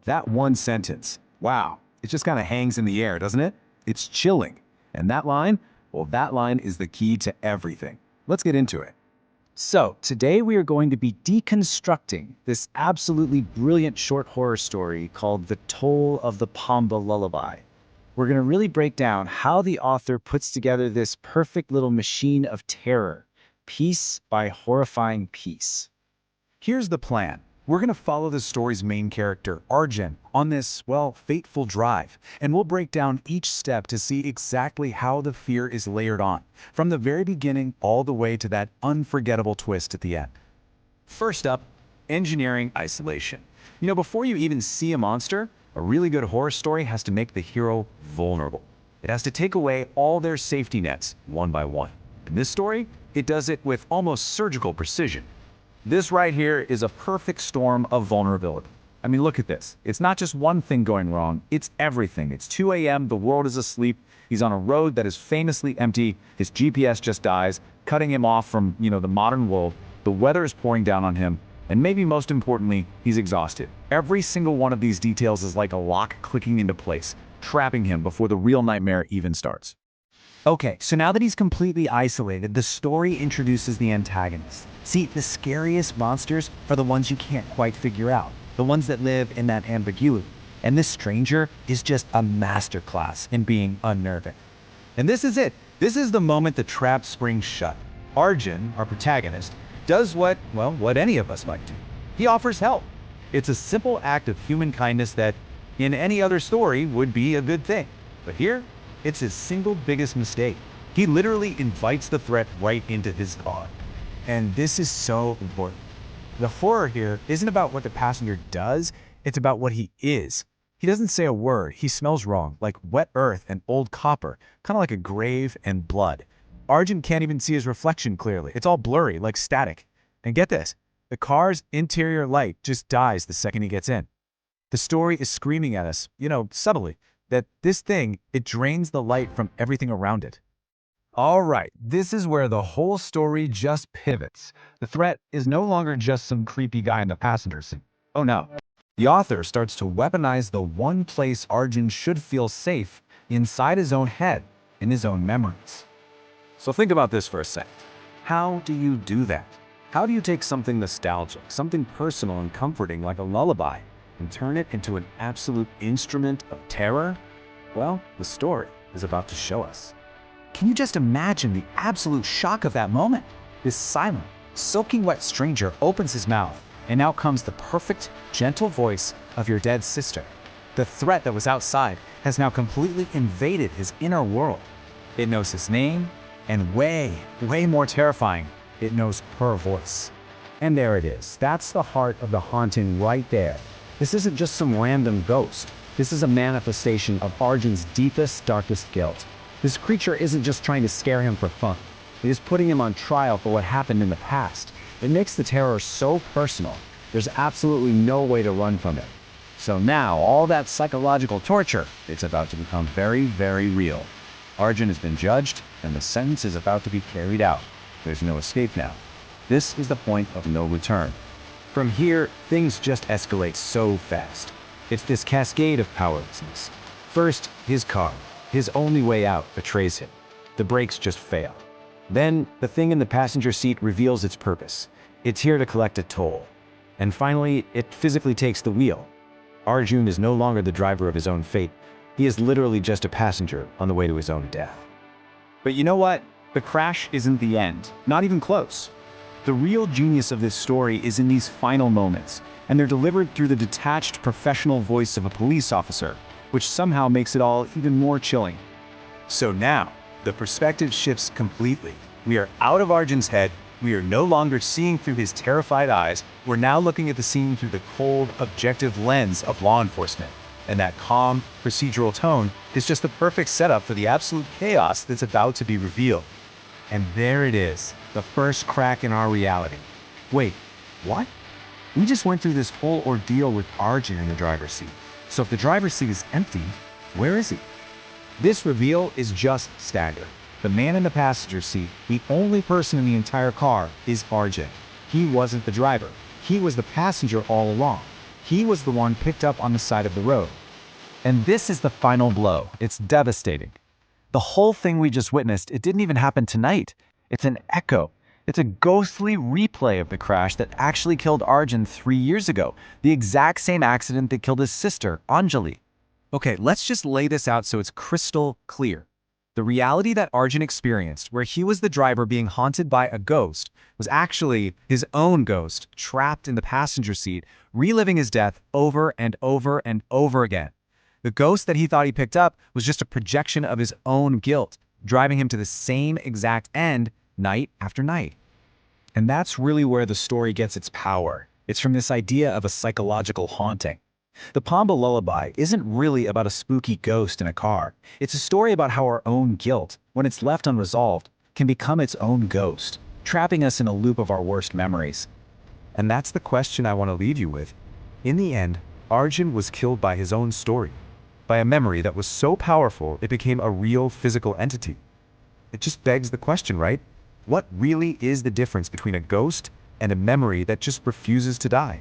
That one sentence, wow, it just kind of hangs in the air, doesn't it? It's chilling. And that line, well, that line is the key to everything. Let's get into it. So, today we are going to be deconstructing this absolutely brilliant short horror story called The Toll of the Pamba Lullaby. We're going to really break down how the author puts together this perfect little machine of terror, piece by horrifying piece. Here's the plan. We're going to follow the story's main character, Arjun, on this, well, fateful drive, and we'll break down each step to see exactly how the fear is layered on, from the very beginning all the way to that unforgettable twist at the end. First up, engineering isolation. Before you even see a monster, a really good horror story has to make the hero vulnerable. It has to take away all their safety nets, one by one. In this story, it does it with almost surgical precision. This right here is a perfect storm of vulnerability. I mean, look at this. It's not just one thing going wrong, it's everything. It's 2 a.m., the world is asleep, he's on a road that is famously empty, his GPS just dies, cutting him off from, the modern world, the weather is pouring down on him, and maybe most importantly, he's exhausted. Every single one of these details is like a lock clicking into place, trapping him before the real nightmare even starts. Okay, so now that he's completely isolated, the story introduces the antagonist. See, the scariest monsters are the ones you can't quite figure out, the ones that live in that ambiguity. And this stranger is just a masterclass in being unnerving. And this is it. This is the moment the trap springs shut. Arjun, our protagonist, does what any of us might do. He offers help. It's a simple act of human kindness that, in any other story, would be a good thing. But here, it's his single biggest mistake. He literally invites the threat right into his car. And this is so important. The horror here isn't about what the passenger does, it's about what he is. He doesn't say a word, he smells wrong, like wet earth and old copper, kind of like a grave and blood. Arjun can't even see his reflection clearly. It's all blurry, like static. And get this, the car's interior light just dies the second he gets in. The story is screaming at us, subtly, that this thing, it drains the light from everything around it. All right, this is where the whole story just pivots. The threat is no longer just some creepy guy in the passenger seat. Oh no. The author starts to weaponize the one place Arjun should feel safe, inside his own head, in his own memories. So think about this for a second. How do you do that? How do you take something nostalgic, something personal and comforting like a lullaby, and turn it into an absolute instrument of terror? Well, the story is about to show us. Can you just imagine the absolute shock of that moment? This silent, soaking wet stranger opens his mouth, and out comes the perfect, gentle voice of your dead sister. The threat that was outside has now completely invaded his inner world. It knows his name, and way more terrifying, it knows her voice. And there it is. That's the heart of the haunting right there. This isn't just some random ghost. This is a manifestation of Arjun's deepest, darkest guilt. This creature isn't just trying to scare him for fun. It is putting him on trial for what happened in the past. It makes the terror so personal. There's absolutely no way to run from it. So now, all that psychological torture, it's about to become very, very real. Arjun has been judged, and the sentence is about to be carried out. There's no escape now. This is the point of no return. From here, things just escalate so fast. It's this cascade of powerlessness. First, his car. His only way out betrays him. The brakes just fail. Then, the thing in the passenger seat reveals its purpose. It's here to collect a toll. And finally, it physically takes the wheel. Arjun is no longer the driver of his own fate. He is literally just a passenger on the way to his own death. But you know what? The crash isn't the end. Not even close. The real genius of this story is in these final moments, and they're delivered through the detached, professional voice of a police officer, which somehow makes it all even more chilling. So now, the perspective shifts completely. We are out of Arjun's head. We are no longer seeing through his terrified eyes. We're now looking at the scene through the cold, objective lens of law enforcement. And that calm, procedural tone is just the perfect setup for the absolute chaos that's about to be revealed. And there it is, the first crack in our reality. Wait, what? We just went through this whole ordeal with Arjun in the driver's seat. So if the driver's seat is empty, where is he? This reveal is just staggering. The man in the passenger seat, the only person in the entire car, is Arjun. He wasn't the driver. He was the passenger all along. He was the one picked up on the side of the road. And this is the final blow. It's devastating. The whole thing we just witnessed, it didn't even happen tonight. It's an echo. It's a ghostly replay of the crash that actually killed Arjun 3 years ago, the exact same accident that killed his sister, Anjali. Okay, let's just lay this out so it's crystal clear. The reality that Arjun experienced, where he was the driver being haunted by a ghost, was actually his own ghost, trapped in the passenger seat, reliving his death over and over and over again. The ghost that he thought he picked up was just a projection of his own guilt, driving him to the same exact end night after night. And that's really where the story gets its power. It's from this idea of a psychological haunting. The Pamba Lullaby isn't really about a spooky ghost in a car. It's a story about how our own guilt, when it's left unresolved, can become its own ghost, trapping us in a loop of our worst memories. And that's the question I want to leave you with. In the end, Arjun was killed by his own story, by a memory that was so powerful it became a real physical entity. It just begs the question, right? What really is the difference between a ghost and a memory that just refuses to die?